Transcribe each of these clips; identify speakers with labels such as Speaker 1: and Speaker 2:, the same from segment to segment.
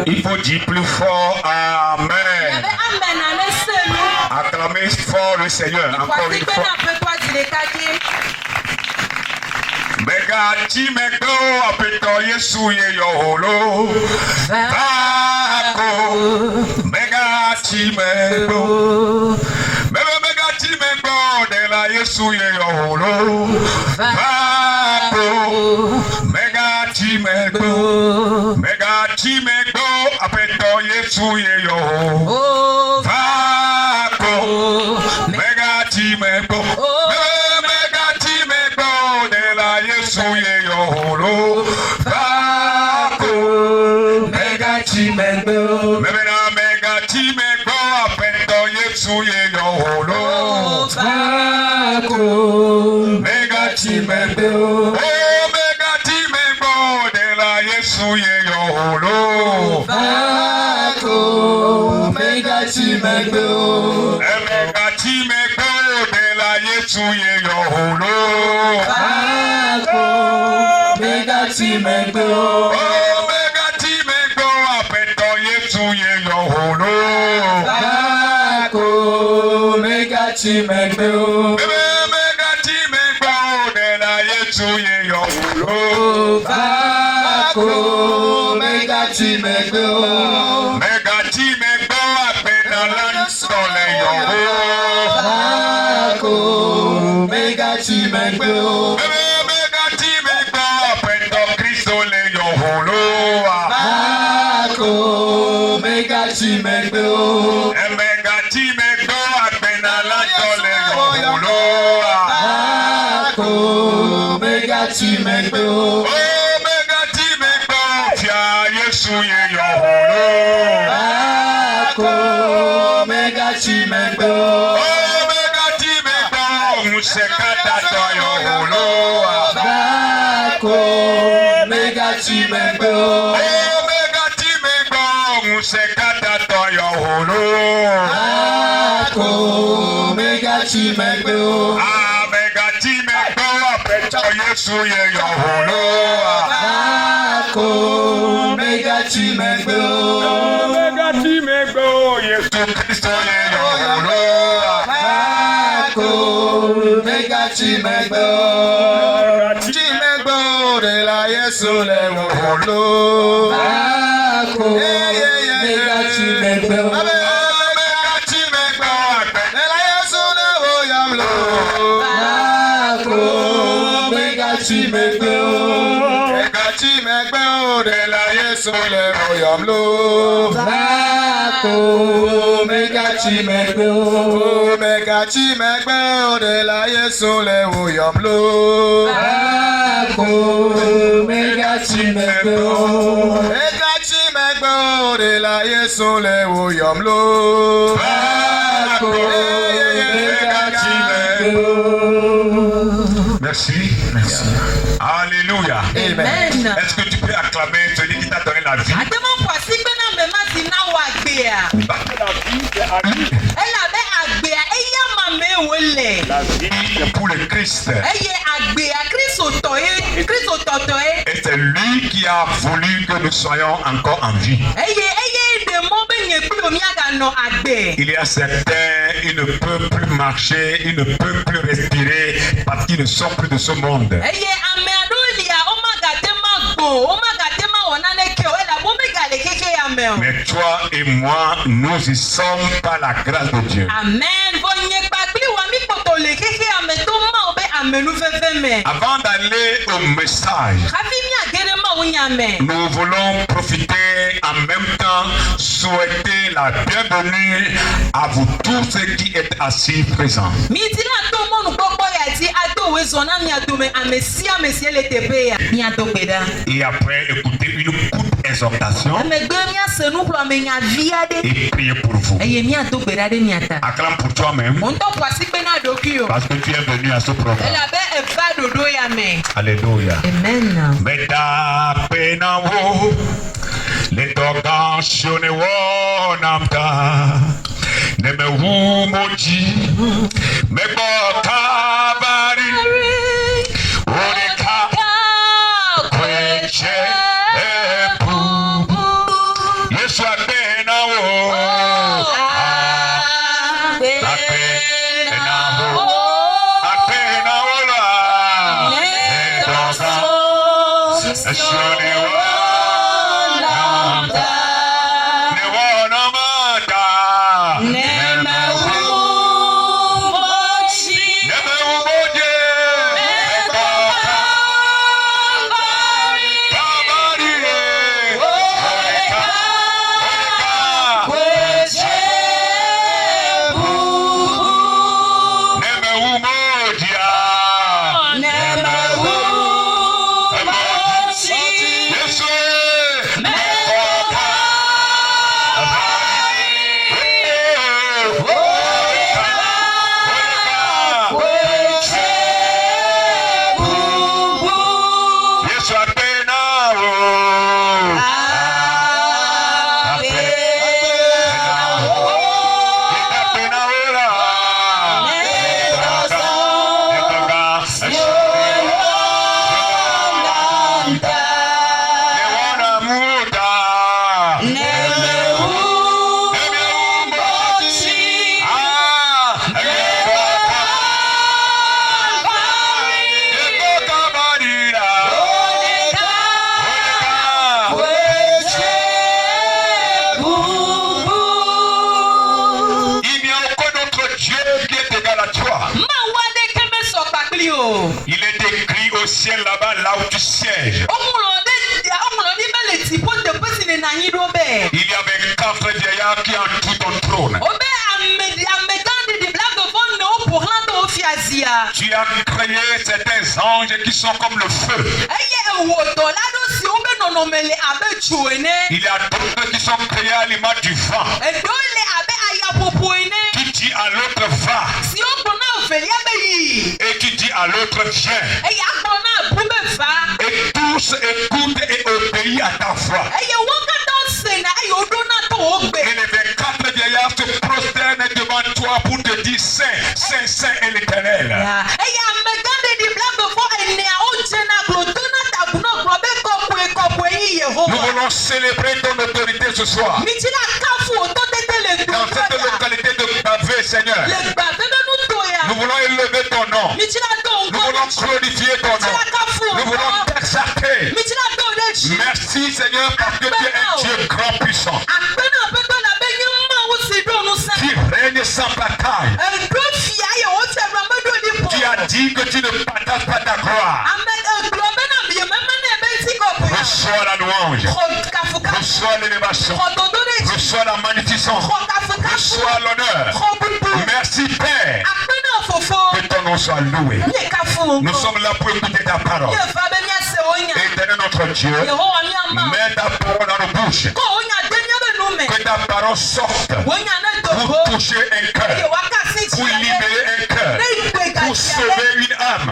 Speaker 1: Il faut dire plus fort Amen. Acclamez fort le Seigneur. Encore une fois. Mega Timego apeto Yesu ye yoholo. Bako. Mega Timego. Mega Timego de la Yesu ye yoholo. Bako. Mega Timego. Mega Timego apeto Yesu ye yoholo. Bako. Mega Timego. Yesu ye yoholo Bako Mega Timego Mega Timego apendo Yesu ye yoholo Bako Mega Timego Mega Timego de la Yesu ye yoholo Bako Mega Timego Mega Timego de la Yesu ye yoholo Mega Timego, Mega Timego, apeto Yesu ye yoholo. Bako, Mega Timego, Mega Timego, de la Yesu ye yoholo. Bako, Mega Timego, Mega Timego, apena lansole yoholo. Bako, Mega Timego. Mega Timego, Mega Timego, apena lansole yoholo. Bako, Mega Timego, Mega Timego, tia Yesu ye yoholo. Bako, Mega Timego, Mega Timego, musekata to yoholo. Bako, Mega Timego. Sekata to yoholo. Bako Mega Timego. Mega Timego apeto Yesu ye yoholo. Bako Mega Timego. Mega Timego Yesu Kristo ye yoholo. Bako Mega Timego. Timego de la Yesu le yoholo. Bako Mega Timego, Mega Timego, de la Yesu le woyamlo. Bako Mega Timego, Mega Timego, de la Yesu le woyamlo. Bako Mega Timego, Mega Timego, de la Yesu le woyamlo. Bako Mega Timego. De la Yesu le woyamlo. Bako Mega Timego. Merci. Merci. Alléluia. Amen. Est-ce que tu peux acclamer celui qui t'a donné la vie? La vie c'est pour le Christ. Et c'est lui qui a voulu que nous soyons encore en vie. Il y a certains, ils ne peuvent plus marcher, ils ne peuvent plus respirer parce qu'ils ne sont plus de ce monde. Mais toi et moi, nous y sommes par la grâce de Dieu. Amen. Avant d'aller au message, nous voulons profiter en même temps, souhaiter la bienvenue à vous tous ceux qui êtes assis présents. Et après, écoutez une courte exhortation et prier pour vous. Acclame pour toi-même parce que tu es venu à ce programme. Alléluia. Amen. ne me wu moji me bo kabari oreka kweche ebu Yesu apena wo apena wo la Ashoni wa il est écrit au ciel là-bas, là où tu sièges. Il y avait 4 vieillards qui entourent ton trône. Tu as créé certains anges qui sont comme le feu. Il y a d'autres qui sont créés à l'image du vent. Tu dis à l'autre va. Et tu dis à l'autre viens. Et tous écoutent et obéissent à ta voix. Et les 24 vieillards se prosternent devant toi pour te dire Saint, Saint, Saint est l'Éternel. Nous voulons célébrer ton autorité ce soir. Dans cette localité de Bavé, Seigneur. Nous voulons élever ton nom. Nous voulons glorifier ton nom. Nous voulons t'exalter. Merci Seigneur parce que tu es un Dieu grand puissant. Qui règne sans bataille. Tu as dit que tu ne partages pas ta gloire. Reçois la louange. Reçois l'élévation. Reçois la magnificence. Reçois l'honneur. Merci Père. Que ton nom soit loué. Nous sommes là pour écouter ta parole. Éternel notre Dieu, mets ta parole dans nos bouches. Que ta parole sorte pour toucher un cœur, pour libérer un cœur, pour sauver une âme.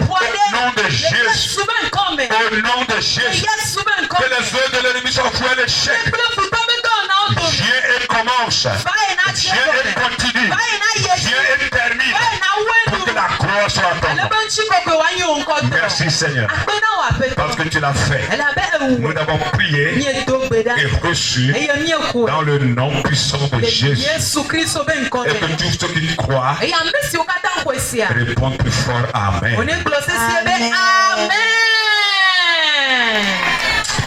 Speaker 1: Au nom de Jésus. Au nom de Jésus. Que les œuvres de l'ennemi soient vouées à l'échec. Viens et commence. Viens et continue. Viens et termine. Pour que la croix soit à ton nom. Merci Seigneur. Parce que tu l'as fait. Nous avons prié et reçu dans le nom puissant de Jésus. Et que tous ceux qui croient répondent plus fort. Amen.
Speaker 2: Amen.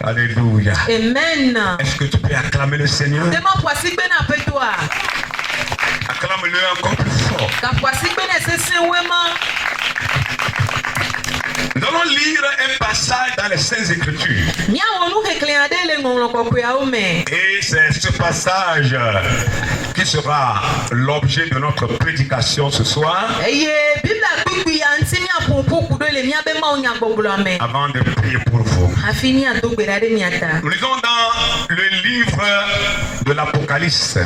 Speaker 1: Alléluia.
Speaker 2: Amen.
Speaker 1: Est-ce que tu peux acclamer le Seigneur? Acclame-le encore plus fort. Nous allons lire un passage dans les Saintes Écritures. Et c'est ce passage qui sera l'objet de notre prédication ce soir. Avant de prier pour vous. Nous lisons dans le livre de l'Apocalypse.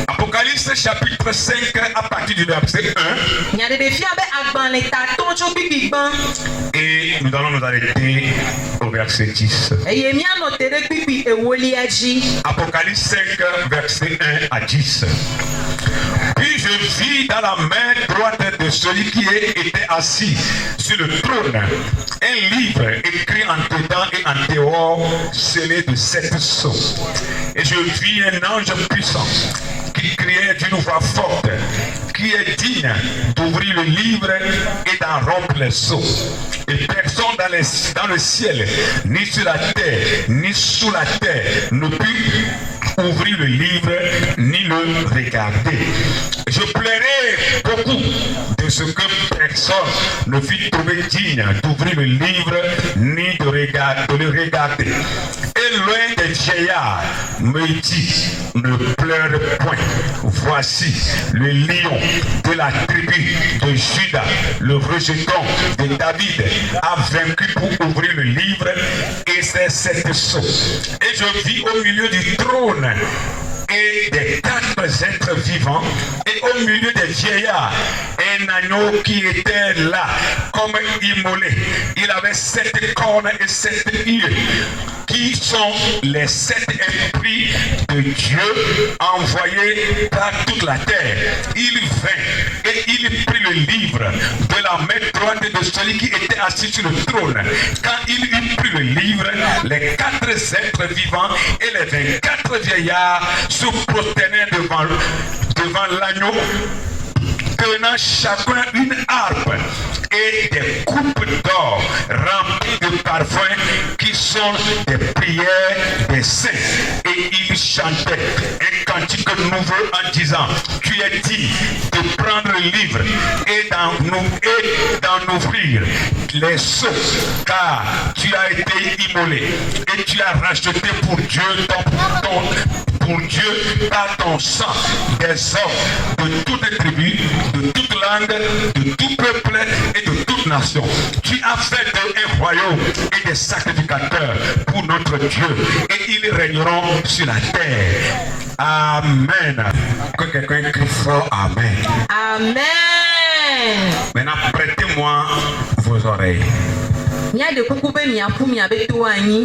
Speaker 1: Apocalypse chapitre 5 à partir du verset 1. Et nous allons nous arrêter au au verset 10.
Speaker 2: Eye miano tere pipi ewolia ji.
Speaker 1: Apocalypse 5, verset 1 à 10. Puis je vis dans la main droite de celui qui était assis sur le trône un livre écrit en dedans et en dehors, scellé de 7 sceaux. Et je vis un ange puissant qui criait d'une voix forte, qui est digne d'ouvrir le livre et d'en rompre les sceaux. Et personne dans le ciel, ni sur la terre, ni sous la terre, ne put ouvrir le livre ni le regarder. Je plairais beaucoup de ce que personne ne fut trouvé digne d'ouvrir le livre ni de le regarder. Et l'un des vieillards me dit, ne pleure point. Voici le lion de la tribu de Juda, le rejeton de David, a vaincu pour ouvrir le livre et ses 7 sceaux. Et je vis au milieu du trône et des 4 êtres vivants, et au milieu des vieillards, un agneau qui était là, comme immolé. Il avait 7 cornes et 7 yeux, qui sont les 7 esprits de Dieu envoyés par toute la terre. Il vint et il prit le livre de la main droite de celui qui était assis sur le trône. Quand il eut pris le livre, les 4 êtres vivants et les 24 vieillards se prosternaient devant l'agneau, tenant chacun une harpe et des coupes d'or remplies de parfums qui sont des prières des saints. Et ils chantaient un cantique nouveau en disant, tu es digne de prendre le livre et d'en ouvrir les sceaux, car tu as été immolé et tu as racheté pour Dieu pour Dieu par ton sang des hommes de toutes tribus, de toute langue, de tout peuple et de toute nation. Tu as fait d'eux un royaume et des sacrificateurs pour notre Dieu, et ils régneront sur la terre. Amen. Que quelqu'un crie fort Amen.
Speaker 2: Amen.
Speaker 1: Maintenant, prêtez-moi vos oreilles.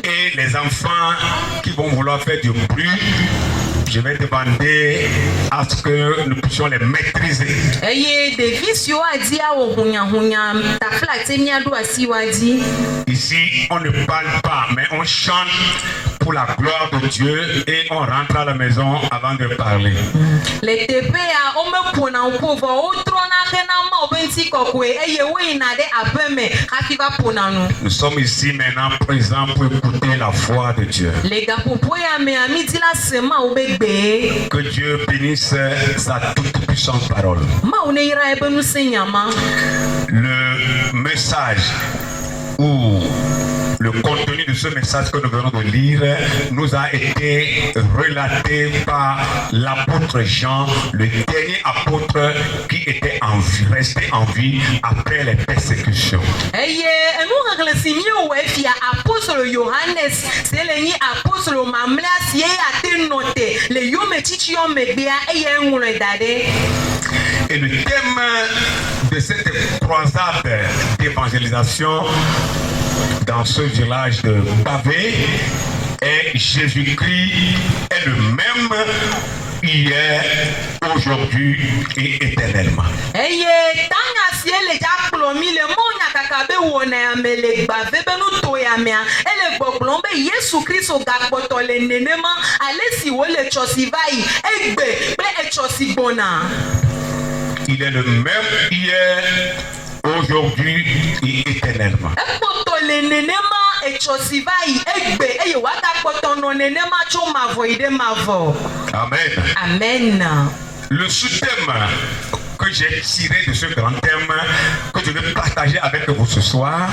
Speaker 1: Et les enfants qui vont vouloir faire du bruit, je vais demander à ce que nous puissions les maîtriser. Ici, on ne parle pas, mais on chante pour la gloire de Dieu et on rentre à la maison avant de parler. Nous sommes ici maintenant présents pour écouter la voix de Dieu. Que Dieu bénisse sa toute puissante parole. Le message ou le contenu de ce message que nous venons de lire nous a été relaté par l'apôtre Jean, le dernier apôtre qui était resté en vie après les persécutions. Et le thème de cette croisade d'évangélisation dans ce village de Bavé est Jésus-Christ est le même hier, aujourd'hui et éternellement. Il est le même hier, aujourd'hui et éternellement. Amen.
Speaker 2: Amen.
Speaker 1: Le sous-thème que j'ai tiré de ce grand thème que je vais partager avec vous ce soir,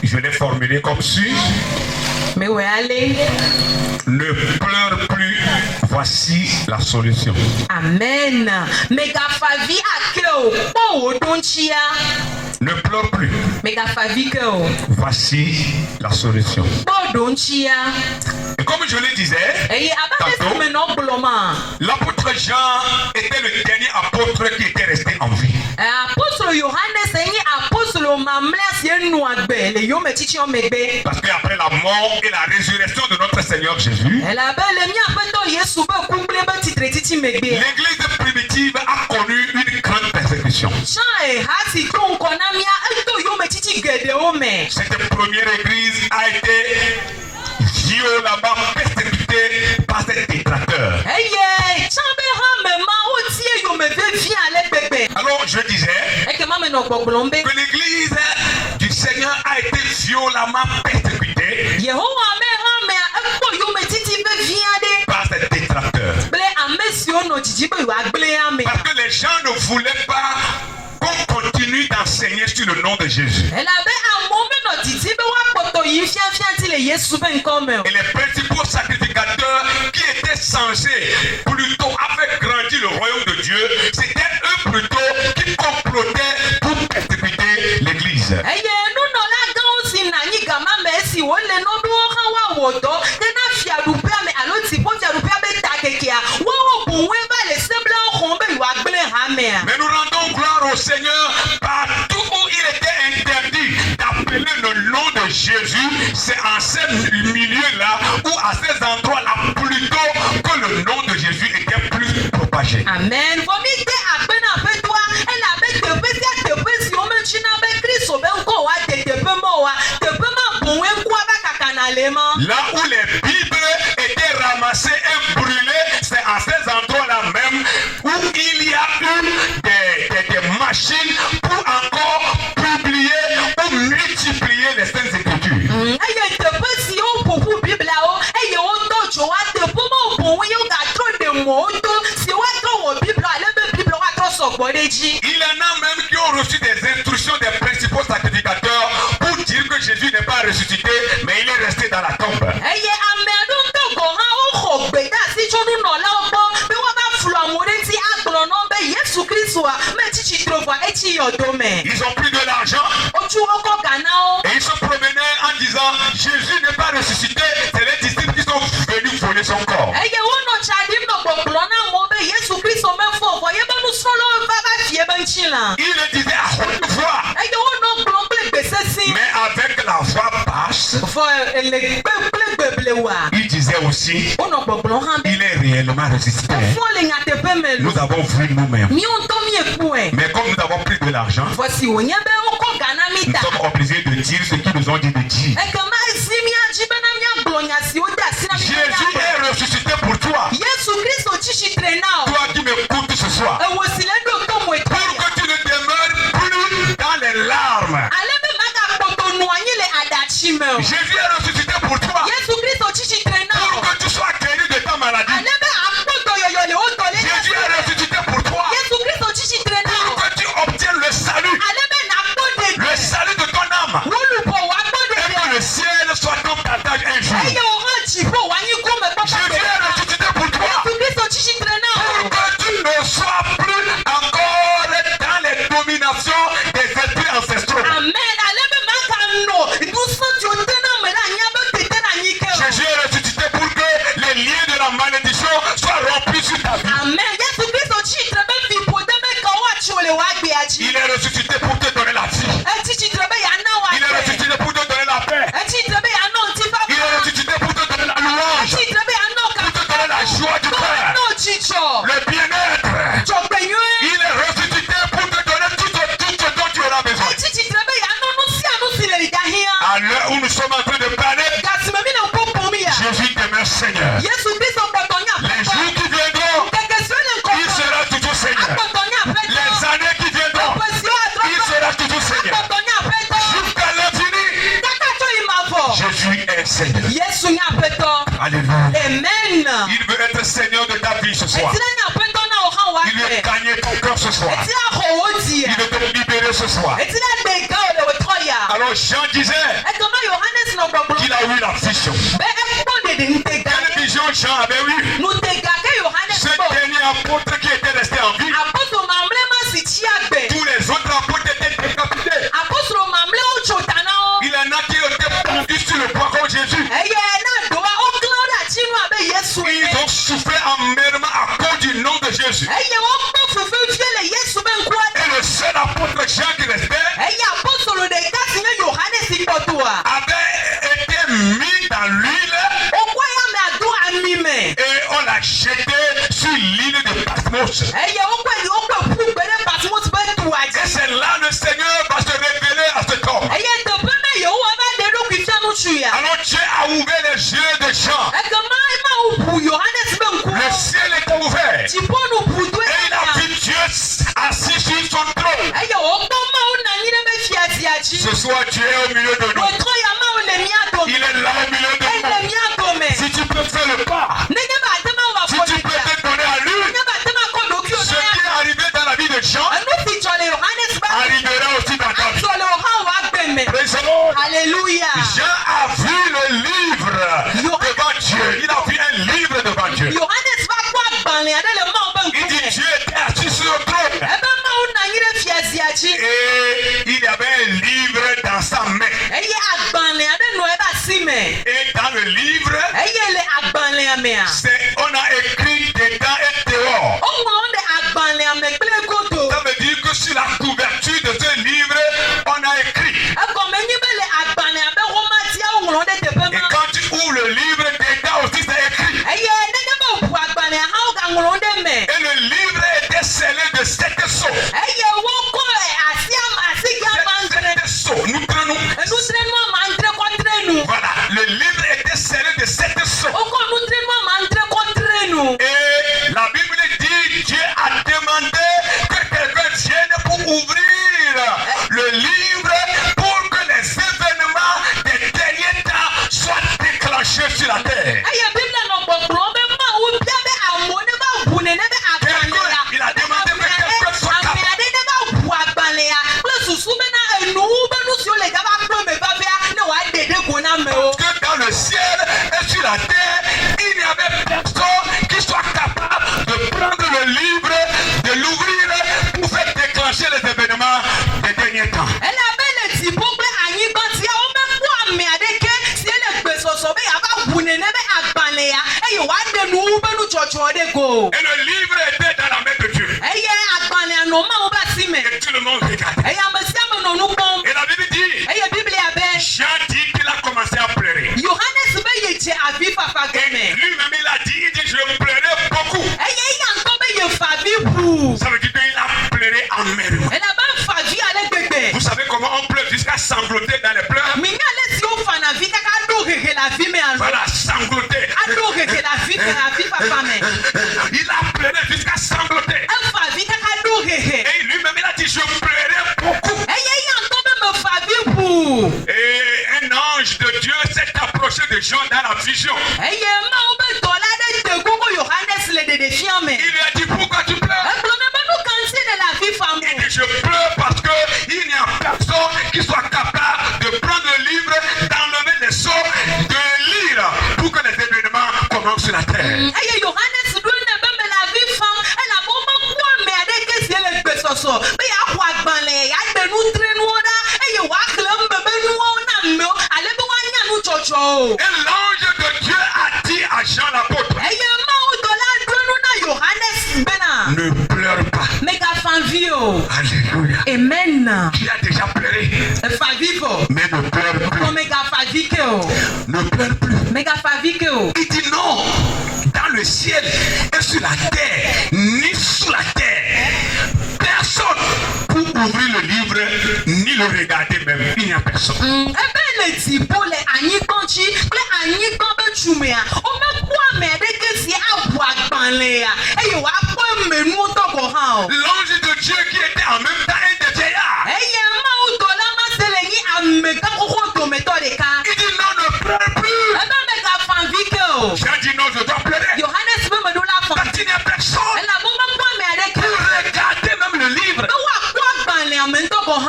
Speaker 1: je l'ai formulé comme suit. Ne pleure plus, voici la solution.
Speaker 2: Amen.
Speaker 1: Ne pleure plus. Voici la solution. Et comme je le disais, tantôt, l'apôtre Jean était le dernier apôtre qui était resté en vie. Parce qu'après la mort et la résurrection de notre Seigneur Jésus, l'église primitive a connu une grande persécution. Cette première église a été violemment persécutée par ces détracteurs. Alors je disais que l'église du Seigneur a été violemment persécutée par ces détracteurs. Parce que les gens ne voulaient pas qu'on continue d'enseigner sur le nom de Jésus. Et les principaux sacrificateurs qui étaient censés plutôt faire grandir le royaume de Dieu, c'était eux plutôt qui complotaient pour persécuter l'église. Mais nous rendons gloire au Seigneur partout où il était interdit d'appeler le nom de Jésus. C'est en ces milieux-là ou à ces endroits-là plutôt que le nom de Jésus était plus propagé. Amen. Là où les Bibles étaient ramassées et brûlées, c'est à ces endroits-là même où il y a eu des machines pour encore publier ou multiplier les Saintes Écritures. Il y en a même qui ont reçu des instructions des principaux sacrificateurs pour dire que Jésus n'est pas ressuscité, mais il est resté dans la tombe. Ils ont pris de l'argent et ils se promenaient en disant Jésus n'est pas ressuscité, c'est les disciples qui sont venus voler son corps. Il le disait à haute voix, mais avec la voix basse. Il disait aussi il est réellement ressuscité. Nous avons vu nous-mêmes. Mais comme nous avons pris de l'argent, nous sommes obligés de dire ce qu'ils nous ont dit de dire. Jésus est ressuscité pour toi. Toi qui m'écoutes ce soir. Pour que tu ne demeures plus dans les larmes. Jésus est ressuscité pour toi. Pour que tu sois guéri de ta maladie. Jésus est ressuscité pour toi. Pour que tu obtiennes le salut. Le salut de ton âme. Et que le ciel soit ton partage un jour. Jésus est ressuscité pour toi. Pour que tu ne sois plus encore dans les dominations des esprits ancestraux. Jésus est ressuscité pour que les liens de la malédiction soient rompus sur ta vie. Il est ressuscité pour te donner la vie. Il est ressuscité pour te donner la paix. Il est ressuscité pour te donner la louange. Pour te donner la joie du cœur. Le bien-être. Il est ressuscité pour te donner tout ce dont tu auras besoin. À l'heure où nous sommes en train de parler, Jésus demeure Seigneur. Les jours qui viendront, il sera toujours Seigneur. Les années qui viendront, il sera toujours Seigneur. Jusqu'à l'infini, Jésus est Seigneur. Alléluia.
Speaker 2: Amen.
Speaker 1: Il veut être Seigneur de ta vie ce soir. Il veut gagner ton cœur ce soir. Il veut te libérer ce soir. Alors Jean disait qu'il a eu la vision. Quelle vision Jean avait eu? Ce dernier apôtre qui était resté en vie. Tous les autres apôtres étaient décapités. avait été mis dans l'huile et on l'a jeté sur l'île de Patmos. Et c'est là le Seigneur va se révéler à cet homme. Alors Dieu a ouvert les yeux des gens. Le ciel était ouvert. Et il a vu Dieu assis sur son trône. Ce soir Dieu est au milieu de nous. Il est là au milieu de nous. Si tu peux faire le pas, si tu peux te donner à lui, ce qui est arrivé dans la vie de Jean arrivera aussi dans ta vie. Praise the Lord.
Speaker 2: Alléluia.
Speaker 1: Jean a vu le livre devant Dieu. Il a vu un livre devant Dieu. Il dit Dieu était assis sur le trône. Et il y avait un livre dans sa main. Et dans le livre, on a écrit dedans et dehors. Ça veut dire que sur la couverture de ce livre, on a écrit. Et quand tu ouvres le livre, dedans aussi c'est écrit. Et le livre était scellé de 7 sceaux. 7 sceaux. Voilà, le livre était scellé de 7 sceaux. Et la Bible dit, Dieu a demandé que quelqu'un vienne pour ouvrir le livre pour que les événements des derniers temps soient déclenchés sur la terre. Il a demandé que quelqu'un soit capable. Que dans le ciel et sur la terre, il n'y avait personne qui soit capable de prendre le livre, de l'ouvrir pour faire déclencher les événements des derniers temps. Et le livre était dans la main de Dieu. Et tout le monde regardait. Et la Bible dit, Jean dit qu'il a commencé à pleurer. Et lui-même il a dit, je pleurais beaucoup. Ça veut dire qu'il a pleuré en mer. Vous savez comment on pleure jusqu'à sangloter dans les pleurs? Voilà, sangloter. Il a pleuré jusqu'à sangloter. Et lui-même il a dit, je pleurais beaucoup. Et un ange de Dieu s'est approché de Jean dans la vision. Il lui a dit, pourquoi tu pleures? Il dit, je pleure parce qu'il n'y a personne qui soit capable de prendre le livre, d'enlever les sceaux, de lire pour que les événements commencent sur la terre. Et l'ange de Dieu a dit à Jean l'apôtre, ne pleure pas. Alléluia.
Speaker 2: Amen.
Speaker 1: Tu as déjà pleuré, mais ne pleure plus. Ne pleure plus. Il dit non, dans le ciel et sur la terre, ni sous la terre, personne pour ouvrir le livre, ni le regarder même. Il n'y a personne. L'ange de Dieu qui était en même temps un des vieillards. Il dit non, ne pleure plus. J'ai dit non, je dois pleurer. Parce qu'il n'y a personne pour regarder même le livre.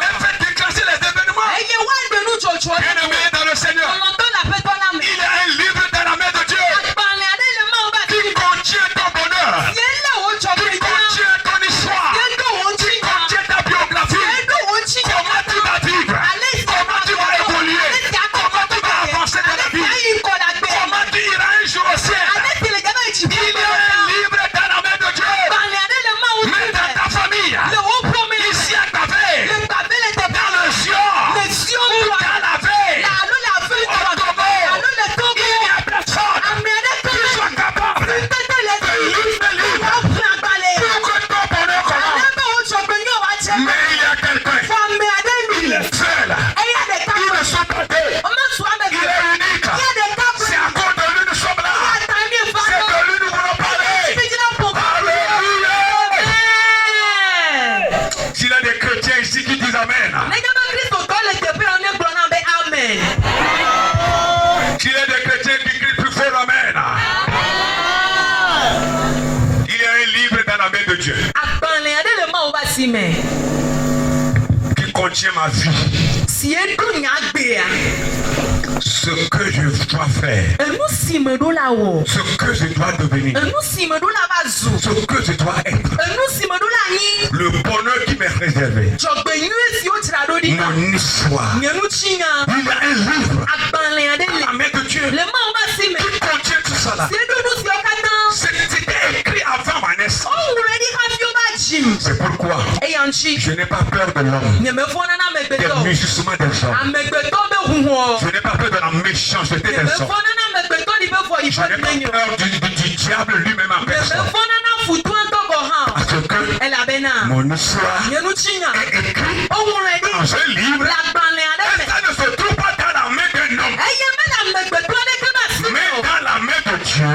Speaker 1: Et faire déclencher les événements. Bien-aimé dans le Seigneur, il y a un livre dans la main de Dieu qui contient ton bonheur, qui contient ton histoire. qui contient ma vie. Ce que je dois faire. Ce que je dois devenir. Ce que je dois être. Le bonheur qui m'est réservé. Mon histoire. Il y a un livre à la main de Dieu qui contient tout ça là. C'était écrit avant ma naissance. C'est pourquoi je n'ai pas peur de l'homme, des mugissements des hommes. Je n'ai pas peur de la méchanceté des hommes. Je n'ai pas peur du diable lui-même en personne. Parce que mon histoire est écrite dans un livre. Et ça ne se trouve pas dans la main d'un homme, mais dans la main de Dieu,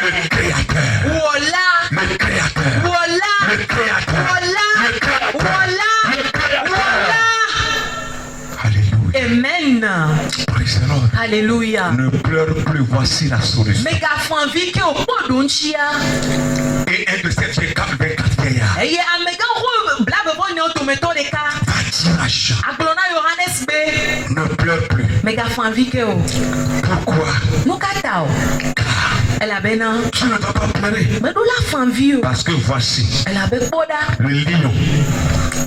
Speaker 1: le Créateur. Le Créateur. Le Créateur. Le Créateur. Alléluia.
Speaker 2: Amen.
Speaker 1: Praise the Lord.
Speaker 2: Alléluia.
Speaker 1: Ne pleure plus, voici la solution. Et un de ces 24 vieillards va dire à Jean, ne pleure plus. Pourquoi? Tu ne dois pas pleurer. Parce que voici le lion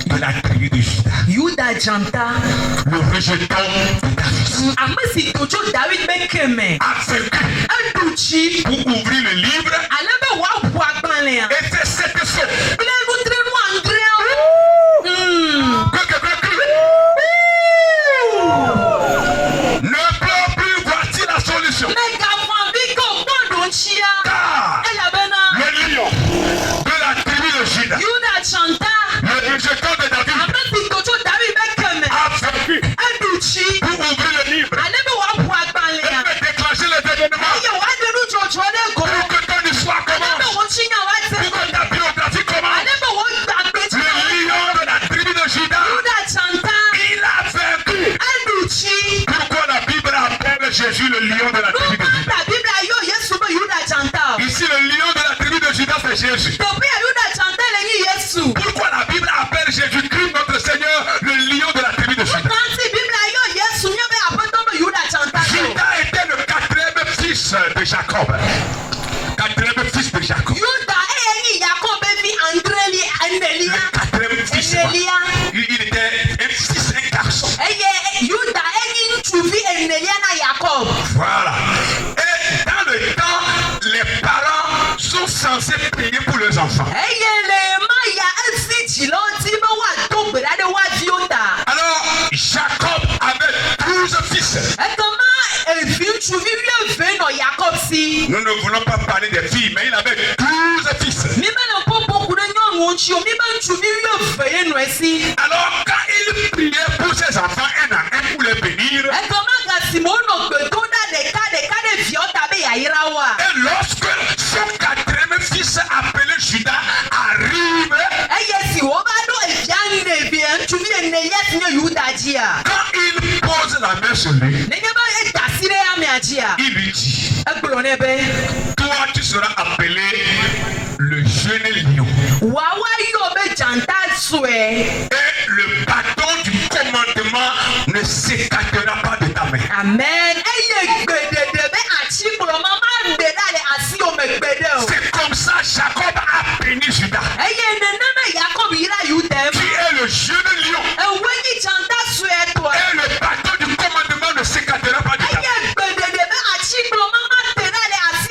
Speaker 1: de la tribu de Juda, le rejeton de David, a vaincu pour ouvrir le livre. Et c'est cette chose. Ne pleure plus, voici la solution. Car le lion de la tribu de Juda, le rejeton de David, a vaincu pour ouvrir le livre. Et fait déclencher les événements pour que ton histoire commence, pour que ta biographie commence. Le lion de la tribu de Juda, il a vaincu. Pourquoi la Bible appelle Jésus le lion de la tribu de Juda? Ici, le lion de la tribu de Juda, c'est Jésus. Pourquoi la Bible appelle Jésus-Christ, notre Seigneur, le lion de la tribu de Juda? Juda était le quatrième fils de Jacob. Quatrième fils de Jacob. Le quatrième fils. Il était un fils, un garçon. Voilà. Et dans le temps, les parents sont censés prier pour leurs enfants. Alors, Jacob avait 12 fils. Nous ne voulons pas parler des filles, mais il avait 12 fils. Alors, quand il priait pour ses enfants, un à un pour les bénir, et lorsque son quatrième fils appelé Judas arrive, quand il pose la main sur lui, il lui dit, toi tu seras appelé le jeune lion. Et le bâton du commandement ne s'écartera pas de ta main.
Speaker 2: Amen.
Speaker 1: C'est comme ça Jacob a béni Judas, qui est le jeune lion. Et le bâton du commandement ne s'écartera pas de ta main.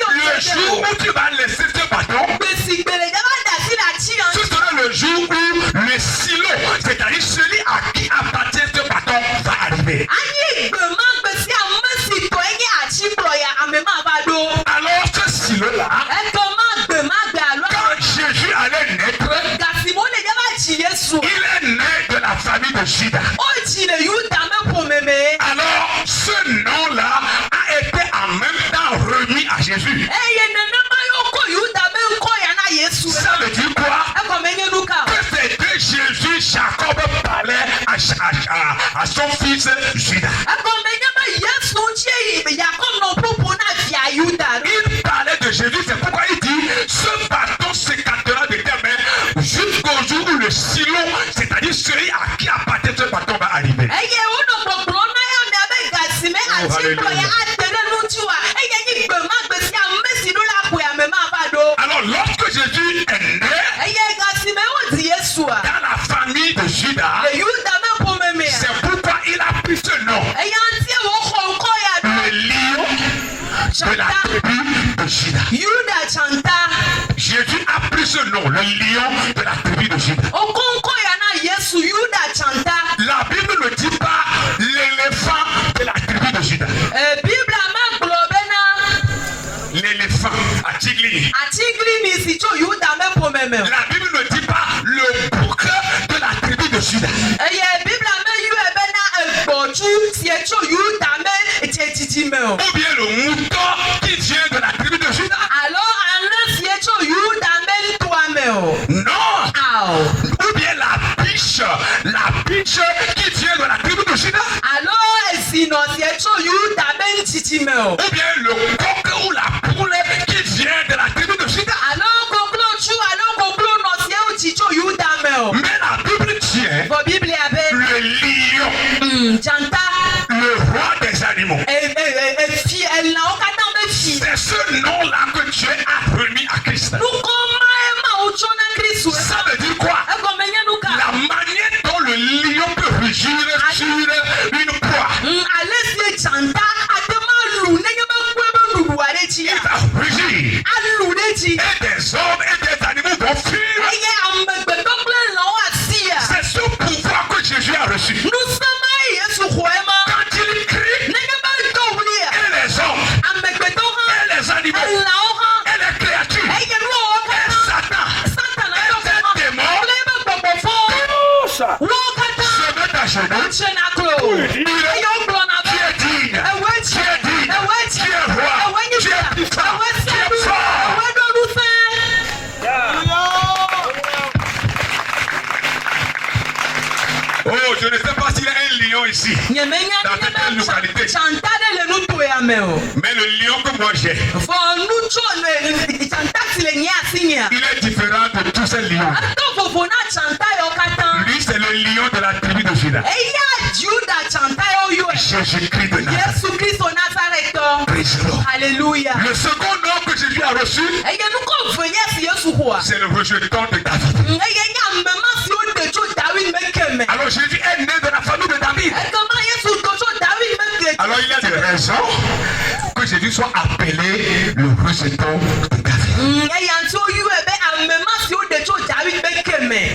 Speaker 1: Le jour où tu vas laisser ce bâton, ce sera le jour où le silo, c'est-à-dire celui à qui appartient ce bâton, va arriver. Alors ce silo-là, quand Jésus allait naître, il est né de la famille de Juda. Alors ce nom-là a été en même temps remis à Jésus. Ça veut dire quoi? Que c'était Jésus, Jacob parlait à son fils Judas. Il parlait de Jésus, c'est pourquoi il dit ce bâton s'écartera de tes mains jusqu'au jour où le silo, c'est-à-dire celui à qui appartient ce bâton va arriver. Alors lorsque Jésus est né dans la famille de Judas, c'est pourquoi il a pris ce nom. Le lion de la tribu de Judas. Jésus a pris ce nom, le lion de la tribu de Judas. La Bible ne dit pas l'éléphant de la tribu de Judas. L'éléphant à Tigli. La Bible ne dit pas le bouc de la tribu de Judas. Ou bien le mouton qui vient de la tribu de Judas. Non. Ou bien la biche qui vient de la tribu de Judas. Ou bien le coq ou la poule qui vient de la tribu de Judas. Mais la Bible tient le lion, le roi des animaux. C'est ce nom-là que Dieu a remis à Christ. Ça veut dire quoi? La manière dont le lion peut rugir sur une proie. Il va rugir. Et des hommes et des animaux vont fuir. C'est ce pouvoir que Jésus a reçu. Quand il crie, et les hommes, et les animaux, et les créatures, et Satan, et les démons, se mettent à genoux pour lui dire, tu es digne, tu es digne, tu es roi, tu es puissant, tu es fort. Oh, je ne sais pas s'il y a un lion ici, dans cette localité. Mais le lion que moi j'ai, il est différent de tous ces lions. Lui, c'est le lion de la tribu de Judas. Jésus-Christ de Nazareth.
Speaker 2: Alléluia.
Speaker 1: Le second nom que Jésus a reçu, c'est le rejeton de David. Alors Jésus est né de la famille de David. Alors il y a des raisons que Jésus soit appelé le rejeton de David.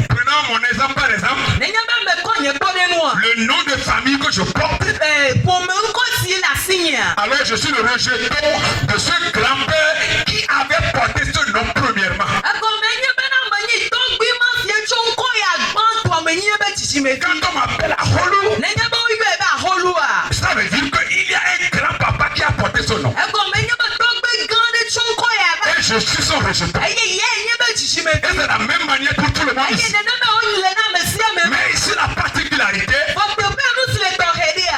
Speaker 1: Prenons mon exemple par exemple. Le nom de famille que je porte. Alors je suis le rejeton de ce grand-père qui avait porté ce nom premièrement. Quand on m'appelle Aholou, ça veut dire qu'il y a un grand-papa qui a porté ce nom. Et je suis son rejeton. Et c'est la même manière pour tout le monde ici. Mais ici la particularité,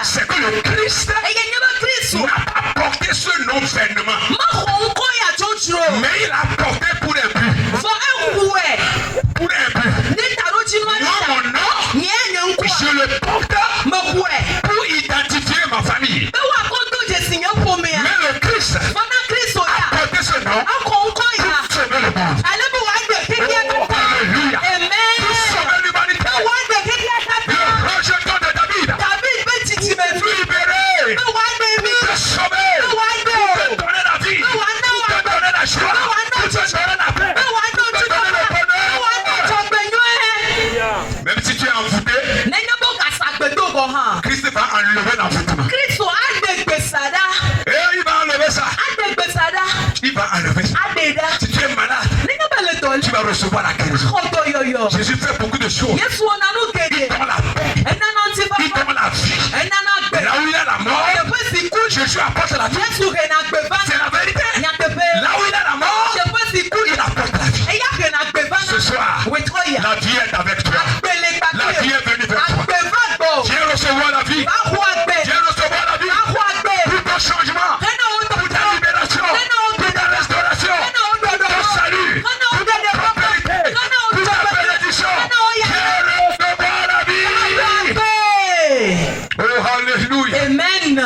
Speaker 1: c'est que le Christ n'a pas porté ce nom vainement. Mais il a porté pour un but. Pour un but. Moi, mon nom, je le porte pour identifier ma famille. Mais le Christ a porté ce nom pour sauver le monde. Oh, alléluia. Pour sauver l'humanité. Le rejeton de David. Libéré. Te sauver. Te donner la vie. Te donner la joie. Te donner la paix. Te donner le bonheur. Même si tu es envoûté, Christ va enlever l'envoûtement. Et il va enlever ça. Il va enlever ça. Si tu es malade, tu vas recevoir la guérison. Jésus fait beaucoup de choses. Il donne la paix. Il donne la vie. Là où il y a la mort, Jésus apporte la vie. C'est la vérité. Là où il y a la mort, il apporte la vie. Ce soir, la vie est avec toi. La vie est venue vers toi. Viens recevoir la vie. Viens recevoir la vie. Pour ton changement, pour ta libération, pour ta restauration, pour ton salut, pour ta prospérité, pour ta bénédiction. Viens
Speaker 2: Amen.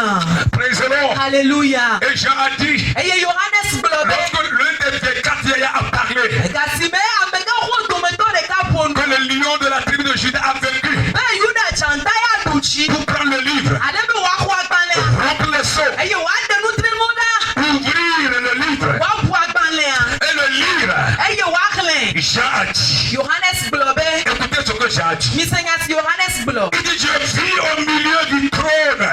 Speaker 1: Praise the Lord.
Speaker 2: Alléluia.
Speaker 1: Et Jean a dit,
Speaker 2: Eye Yohanes Globe.
Speaker 1: lorsque l'un des 4 vieillards a parlé,
Speaker 2: Gasime amega rodometo de kapondo.
Speaker 1: que le lion de la tribu de Juda a vaincu,
Speaker 2: Be Yuda chanta ya duchi.
Speaker 1: pour prendre le livre,
Speaker 2: Adebe wa kwa gbanle.
Speaker 1: rompre le sceau,
Speaker 2: Eye wa de nutre moda.
Speaker 1: ouvrir le livre
Speaker 2: Wa kwa gbanle.
Speaker 1: et le lire.
Speaker 2: Eye wa klen.
Speaker 1: Jean a dit,
Speaker 2: Yohanes Globe.
Speaker 1: écoutez ce que Jean a dit.
Speaker 2: Misengas Yohanes Globe.
Speaker 1: Il dit, je vis au milieu du trône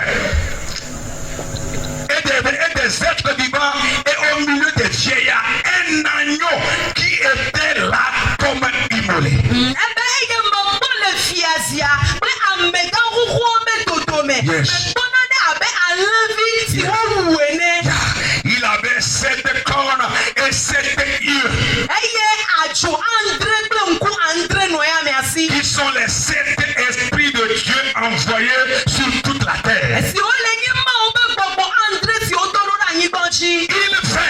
Speaker 1: et des êtres vivants et au milieu des vieillards, un agneau qui était là comme immolé.
Speaker 2: Ebe eye mambo le fiazia. Bre amega ruhuome totome.
Speaker 1: Yes.
Speaker 2: Mbona de abe alenvi si wo wuene.
Speaker 1: Il avait 7 cornes et 7 yeux,
Speaker 2: Eye ajo andre blanku andre noya merci.
Speaker 1: qui sont les 7 esprits de Dieu envoyés sur toute la terre.
Speaker 2: Si o le nyi ma o be gbogbo andre si o toro na yin gbanji.
Speaker 1: Il vint,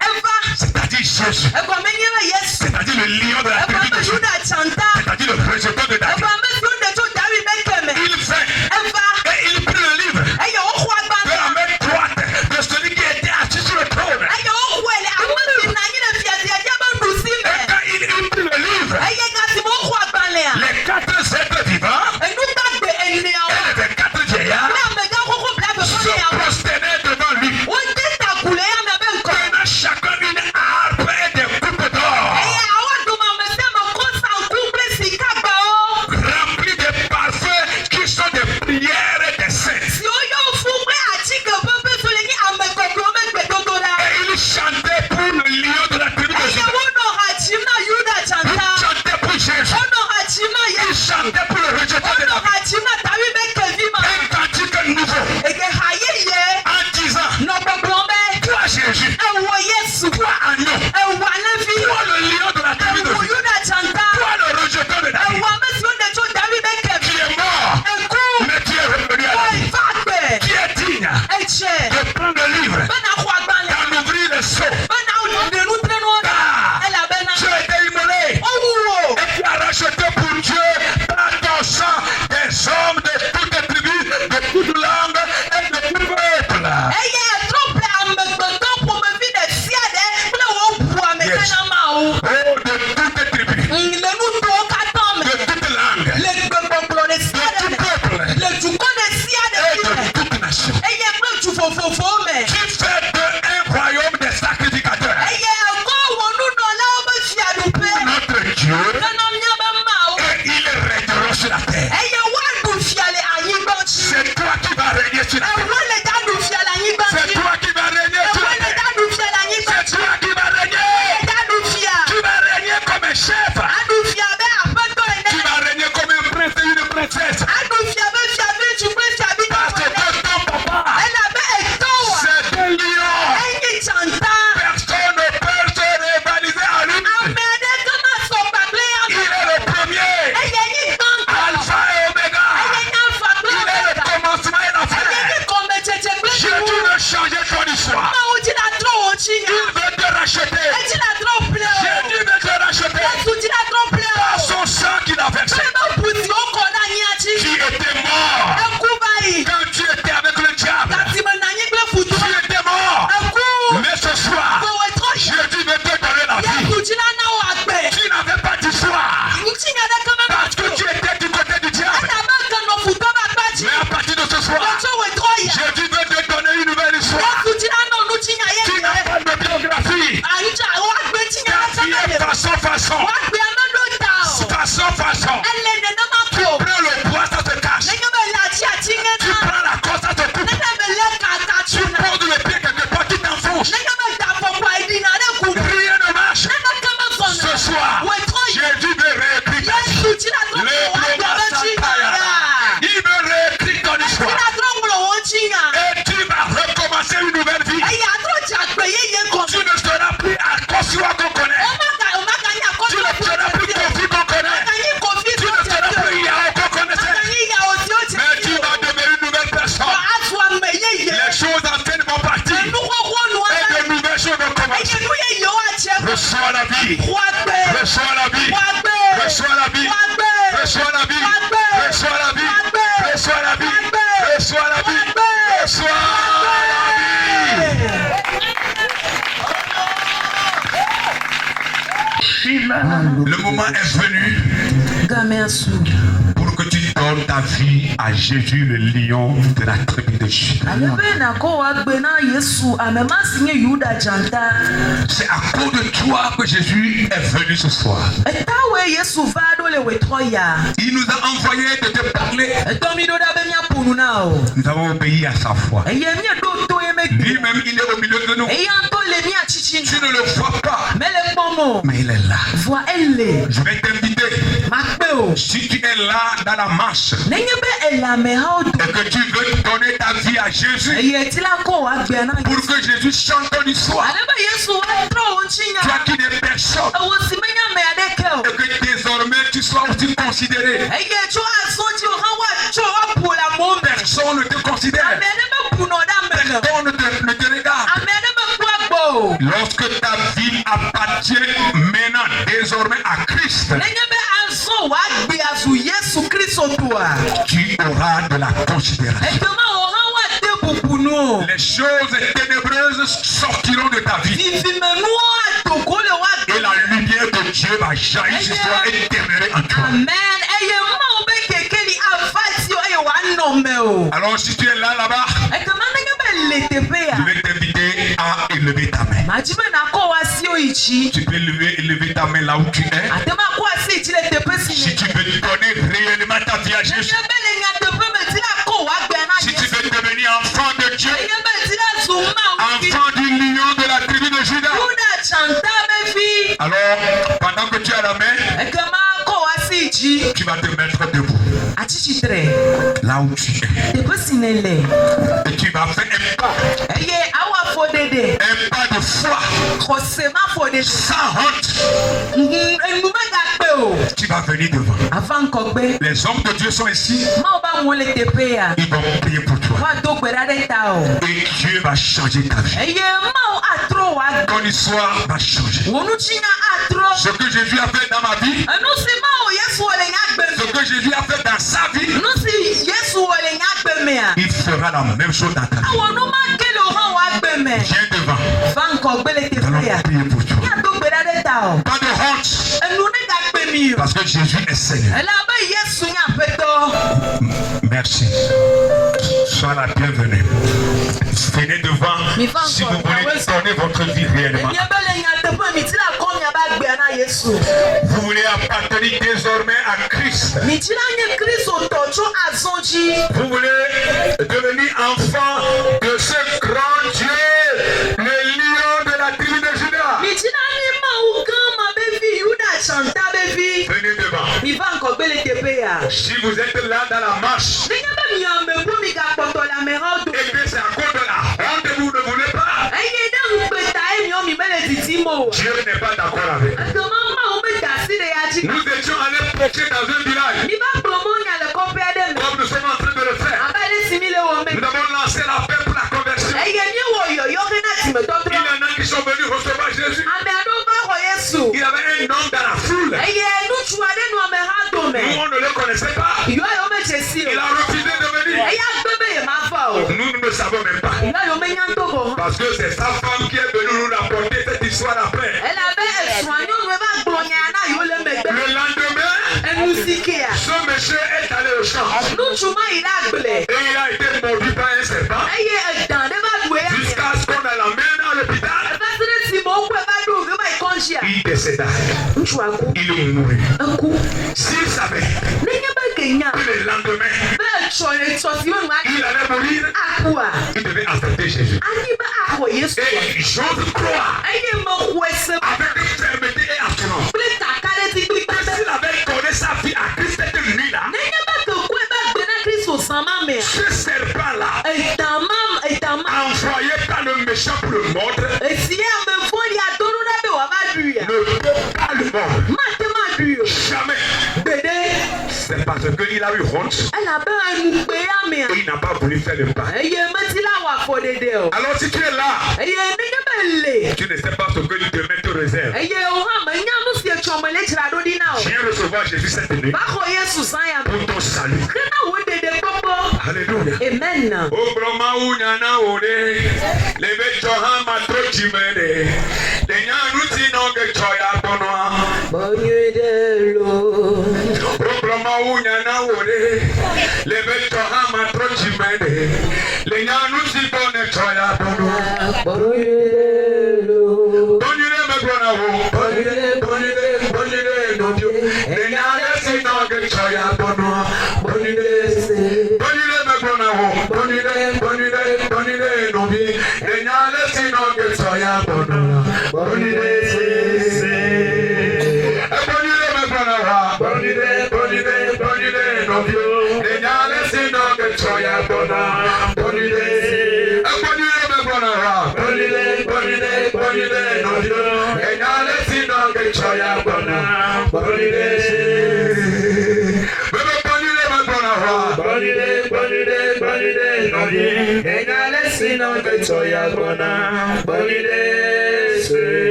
Speaker 2: Eva
Speaker 1: c'est-à-dire Jésus,
Speaker 2: ego me nyi ba yes.
Speaker 1: c'est-à-dire le lion de la
Speaker 2: Ego
Speaker 1: tribu de
Speaker 2: me
Speaker 1: Juda,
Speaker 2: juda chanta.
Speaker 1: c'est-à-dire le rejeton de David.
Speaker 2: Ego me si o de to dawi be keme.
Speaker 1: Il vint
Speaker 2: Eva
Speaker 1: et il prit le livre
Speaker 2: eye o kwa
Speaker 1: de la
Speaker 2: gbanle.
Speaker 1: main droite de celui qui était assis sur le trône.
Speaker 2: Eye o kwele amasi na yin le fiazia je ba dusi
Speaker 1: Et
Speaker 2: me.
Speaker 1: quand il prit le livre,
Speaker 2: Eye gasi mo kwa gbanle a.
Speaker 1: les 4 êtres vivants
Speaker 2: Enu ta gbe eni a o.
Speaker 1: et les 4 vieillards
Speaker 2: Na mega koko bla be
Speaker 1: se
Speaker 2: fone a.
Speaker 1: prosternaient devant lui,
Speaker 2: O de takule ya na be nko.
Speaker 1: prenant chacun une harpe et des coupes d'or
Speaker 2: Eye awa duma me se ma ko san couple si kagba o.
Speaker 1: remplies de parfums qui sont des prières et des saints.
Speaker 2: Si o yo fún pé àjíkè pépé tó lè ní àmẹ̀kọ̀kọ̀ mẹ́gbẹ̀dógó la.
Speaker 1: Et il chantait pour le lion de la tribu de
Speaker 2: Ẹyẹ
Speaker 1: Juda.
Speaker 2: wọ́n nọ àjímà Yúdà
Speaker 1: Il
Speaker 2: chanta.
Speaker 1: chantait pour Jésus.
Speaker 2: Wọ́n nọ àjímà
Speaker 1: Il
Speaker 2: yẹ.
Speaker 1: chantait pour le rejeton
Speaker 2: Wọ́n
Speaker 1: de
Speaker 2: nọ
Speaker 1: David.
Speaker 2: àjímà tàbí mẹ́kẹ̀bí mà.
Speaker 1: Un cantique nouveau
Speaker 2: Èkè ayé yẹ.
Speaker 1: en disant,
Speaker 2: Nọ gbọ̀ngbọ̀n bẹ́.
Speaker 1: toi Jésus,
Speaker 2: Ẹ̀wọ̀ Yéṣu.
Speaker 1: toi agneau,
Speaker 2: Ẹ̀wọ̀ Alẹ́bí.
Speaker 1: toi le lion de la tribu de
Speaker 2: Ẹ̀wọ̀
Speaker 1: Juda,
Speaker 2: Yúdà chanta.
Speaker 1: toi le rejeton de David,
Speaker 2: Ẹ̀wọ̀ amẹ́sí ó dẹ̀jọ́ tàbí mẹ́kẹ̀bí.
Speaker 1: qui est mort,
Speaker 2: Ẹ̀kú.
Speaker 1: mais qui est revenu à la vie,
Speaker 2: Ìfàgbẹ̀.
Speaker 1: qui est digne
Speaker 2: Ẹ̀jẹ̀.
Speaker 1: de prendre le livre,
Speaker 2: Bẹ́ẹ̀ni àkó àgbàlẹ̀.
Speaker 1: d'en ouvrir le sceau.
Speaker 2: Bẹ́ẹ̀ni àwọn ìdènú tẹ́nu ọ̀dà.
Speaker 1: Ah,
Speaker 2: Ẹ̀là bẹ́ẹ̀ni.
Speaker 1: tu as été immolé
Speaker 2: Ó wúwo.
Speaker 1: et tu as racheté pour Dieu par ton sang des hommes de toutes les tribus, de toute langue et de tout peuple.
Speaker 2: Eye trompe amegbetɔ ƒomevi ɖe sia ɖe kple wo ʋu ameke na mawo.
Speaker 1: Oh, de toutes les tribus,
Speaker 2: Le nutowo katã me.
Speaker 1: de toute langue,
Speaker 2: Le gbegbɔgblɔ ɖe
Speaker 1: de
Speaker 2: sia ɖe
Speaker 1: tout
Speaker 2: me.
Speaker 1: peuple
Speaker 2: Le dukɔ ɖe sia ɖe
Speaker 1: et
Speaker 2: fi
Speaker 1: de
Speaker 2: me.
Speaker 1: toute nation.
Speaker 2: Eye kple du vovovowo me.
Speaker 1: Qui fait d'un royaume des sacrificateurs.
Speaker 2: Eye ekɔ wɔ nunɔlawo be fiaɖuƒe.
Speaker 1: Notre Dieu,
Speaker 2: Nana míabe Mawu.
Speaker 1: et il règnera sur la terre.
Speaker 2: Eye woaɖu fia le anyigba dzi.
Speaker 1: C'est toi qui vas régner sur la terre.
Speaker 2: Ewoe le ɖaɖu fia le anyigba
Speaker 1: C'est
Speaker 2: dzi.
Speaker 1: toi qui vas régner sur
Speaker 2: Ewoe
Speaker 1: la
Speaker 2: le
Speaker 1: terre.
Speaker 2: ɖaɖu fia le anyigba
Speaker 1: C'est
Speaker 2: dzi.
Speaker 1: toi qui vas régner.
Speaker 2: Ɖaɖu fia.
Speaker 1: Tu vas régner comme un chef.
Speaker 2: Aɖu fia be aƒetɔ
Speaker 1: Tu
Speaker 2: ene.
Speaker 1: vas régner comme un prince et une princesse.
Speaker 2: Aɖu fia be fiaviŋutsu kple
Speaker 1: Parce
Speaker 2: fiavinyɔnu ene.
Speaker 1: que ton papa,
Speaker 2: Elabe etɔwoa.
Speaker 1: c'est Le moment est venu pour que tu donnes ta vie à Jésus, le lion de la tribu de Juda. C'est à cause de toi que Jésus est venu ce soir. Il nous a envoyé de te parler. Nous avons obéi à sa voix. Lui-même, il est au milieu de nous. Tu ne le vois pas, mais il est là. Je vais t'inviter. Si tu es là dans la marche et que tu veux donner ta vie à Jésus pour que Jésus chante ton histoire, tu as qui des personnes et que désormais tu sois aussi considéré. Personne ne te considère. Personne ne te regarde. Lorsque ta vie appartient maintenant désormais à Christ, tu auras de la considération. Les choses ténébreuses sortiront de ta vie. Et la lumière de Dieu va jaillir sur toi et demeurer en toi. Alors si tu es là-bas, je vais t'inviter à élever ta main. Tu peux élever ta main là où tu es. Si tu veux donner réellement ta vie à Jésus, si tu veux devenir enfant de Dieu, enfant du lion de la tribu de Juda, alors pendant que tu as la main, tu vas te mettre debout. Là où tu es. Et tu vas faire un pas. Un pas de foi. Sans honte. Tu vas venir devant. Les hommes de Dieu sont ici. Ils vont prier pour toi. Et Dieu va changer ta vie. Ton histoire va changer. Ce que Jésus a fait dans ma vie, ce que Jésus a fait dans sa vie, il fera la même chose dans ta vie. Viens devant. Nous allons prier pour toi. Pas de honte. Parce que Jésus est Seigneur. Merci. Sois la bienvenue. Venez devant si vous voulez donner votre vie réellement. Vous voulez appartenir désormais à Christ. Vous voulez devenir enfant de ce grand Dieu, le lion de la tribu de Juda. Venez devant. Si vous êtes là dans la marche et que c'est à cause de la honte que vous ne voulez pas, Dieu n'est pas d'accord avec vous. Nous étions allés prêcher dans un village. Comme nous sommes en train de le faire. Nous avons lancé l'appel pour la conversion. Il y en a qui sont venus recevoir Jésus. Il y avait un homme dans la foule. Nous, on ne le connaissait pas. Il a refusé de venir. Nous ne le savons même pas. Parce que c'est sa femme qui est venue nous rapporter cette histoire après. Le lendemain, ce monsieur est allé au champ. Et il a été mordu par un serpent. Jusqu'à ce qu'on l'emmène à l'hôpital. Il décéda. Il mourut. S'il savait que le lendemain, il allait mourir, il devait accepter Jésus. Et j'ose croire avec fermeté et assurance que s'il avait donné sa vie à Christ cette nuit-là, ce serpent-là, envoyé par le méchant pour le mordre, ne peut pas le mordre. Jamais. C'est parce qu'il a eu honte et il n'a pas voulu faire le pas. Alors si tu es là, tu ne sais pas ce que Dieu te réserve. Viens recevoir Jésus cette nuit pour ton salut. Alléluia.
Speaker 2: Amen. Bonne nuit de l'eau.
Speaker 1: Les belles torahs trop chimèdes. Les nous si bonnes choya bono.
Speaker 2: Bonne nuit de l'eau.
Speaker 1: Bonne nuit, ma bonne nuit, les nanas si non choya bono. Bonne nuit, ma bonne nuit, non bien. Les nanas si non choya bono. Bonne nuit,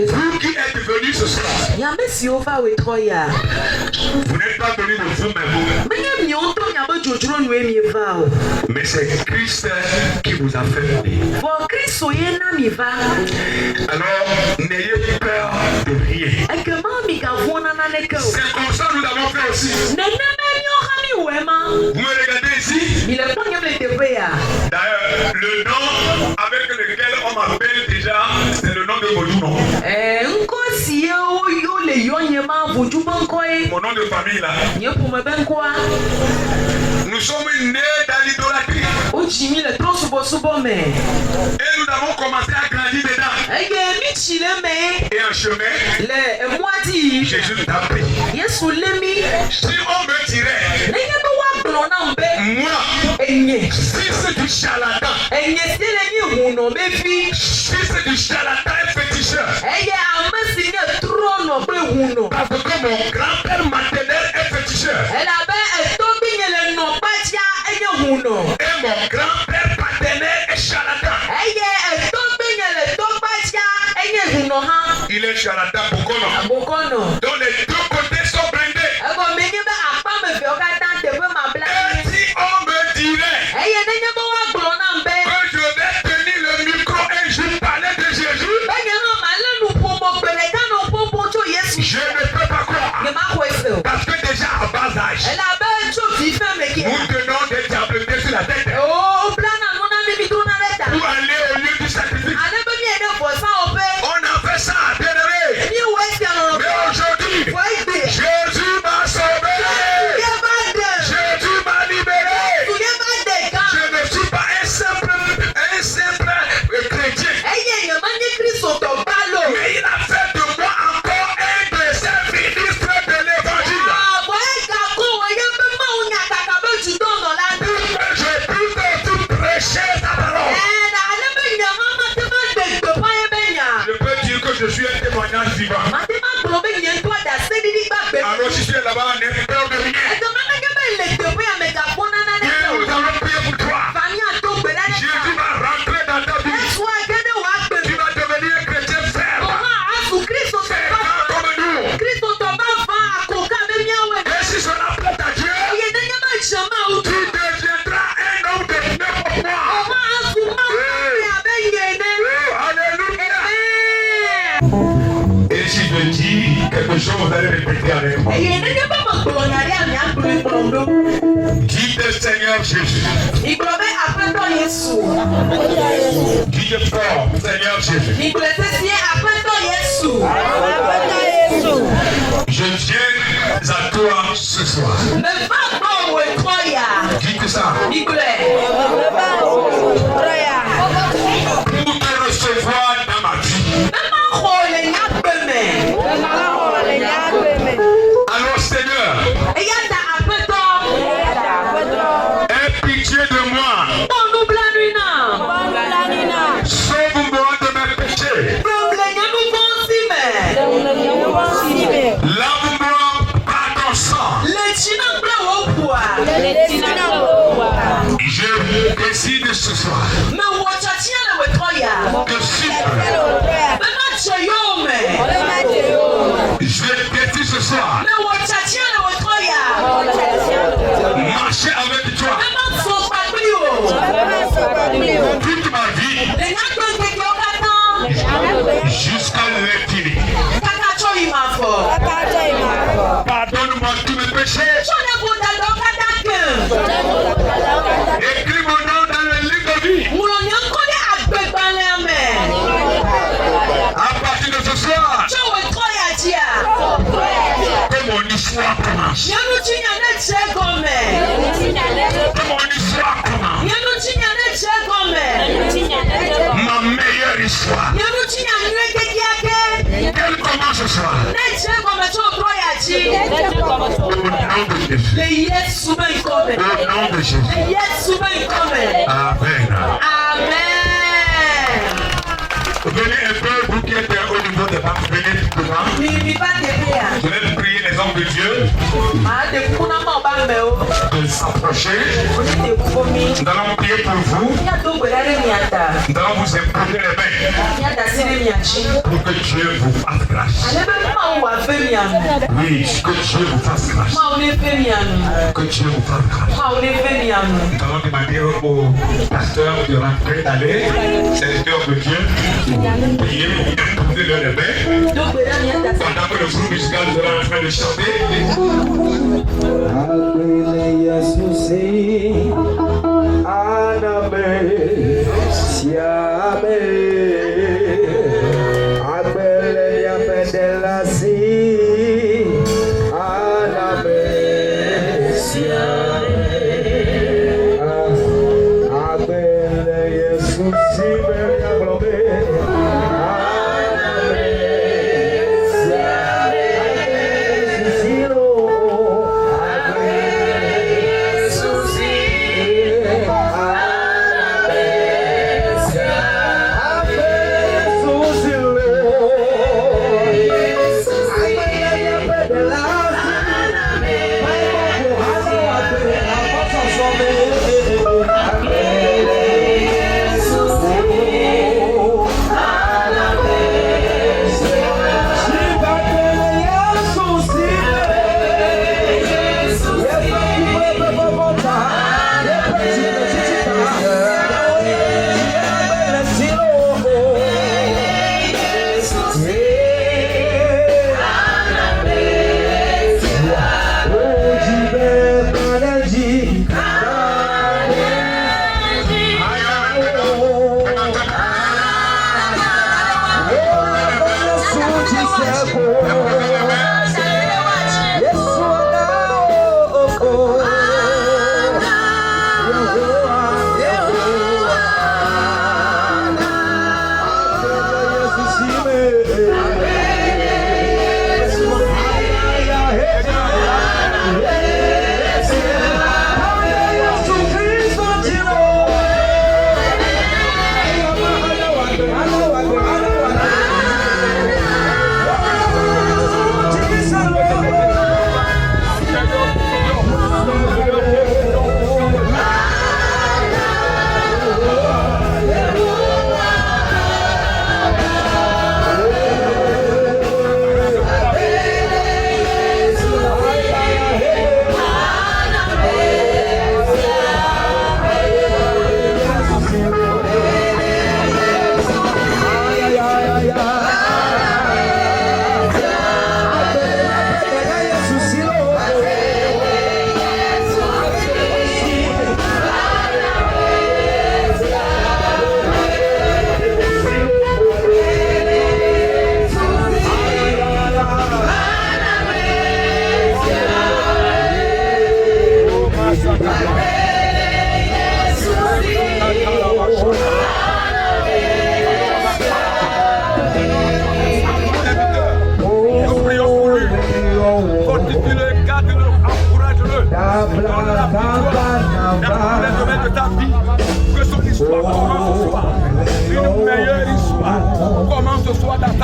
Speaker 1: vous qui êtes venus ce soir, vous n'êtes pas venus de vous-même, mais c'est Christ qui vous a fait venir. Alors n'ayez peur de rien. C'est comme ça que nous l'avons fait aussi. Vous me regardez ici. D'ailleurs, le nom avec lequel on m'appelle déjà, c'est le nom de mon nom. Mon nom de famille là. Nous sommes nés dans l'idolâtrie. Et nous avons commencé à grandir dedans. Et en chemin, Jésus nous a pris. Si on me tirait, moi, fils du charlatan, fils du charlatan et féticheur, parce que mon grand-père maternel est féticheur, et mon grand-père paternel est charlatan. Il est charlatan Bokono. Donc les deux côtés sont blindés. Et si on me dirait que je vais tenir le micro et je parlais de Jésus, je ne peux pas croire. Parce que déjà à bas âge, nous tenons des diabletés sur la tête. Pour aller au lieu du sacrifice. On a fait ça à Ténéré. Mais aujourd'hui, Jésus m'a sauvé. Jésus m'a libéré. Je ne suis pas un simple chrétien. Mais il a fait de moi encore un de ses ministres de l'évangile. Je peux tout prêcher sa parole. Je peux dire que je suis un témoignage vivant. Alors si tu es là-bas, n'aie peur de rien. Nous allons prier pour toi. Jésus va rentrer dans ta vie. Tu vas devenir un chrétien ferme. Ferme comme nous. Et si cela plaît à Dieu, tu deviendras un homme de neuf mois. Alléluia. Et si je dis quelque chose, vous allez répéter avec moi. Dites Seigneur Jésus. Dites fort Seigneur Jésus. Je viens à toi ce soir. Dites ça. Pour te recevoir dans ma vie. Alors Seigneur, aie pitié de moi. Sauve-moi de mes péchés. Lave-moi par ton sang. Je décide ce soir de suivre. Je décide ce soir marcher avec toi toute ma vie jusqu'à l'infini. péché. Écris mon nom dans le livre de vie. À partir de ce soir, que mon histoire commence. Que mon histoire commence. Ma meilleure histoire. Qu'elle commence ce soir. Au nom de Jésus. Au nom de Jésus. Amen. Venez un peu, vous qui êtes au niveau de ma venez devant. Je vais prier les hommes de Dieu de s'approcher. Nous allons prier pour vous. Nous allons vous imposer les mains pour que Dieu vous fasse grâce. Oui, que Dieu vous fasse grâce. Que Dieu vous fasse grâce. Nous allons demander au pasteur de rentrer, d'aller, serviteur de Dieu, prier pour imposer les mains. Pendant que le groupe musical sera en train de chanter.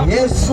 Speaker 3: Yes,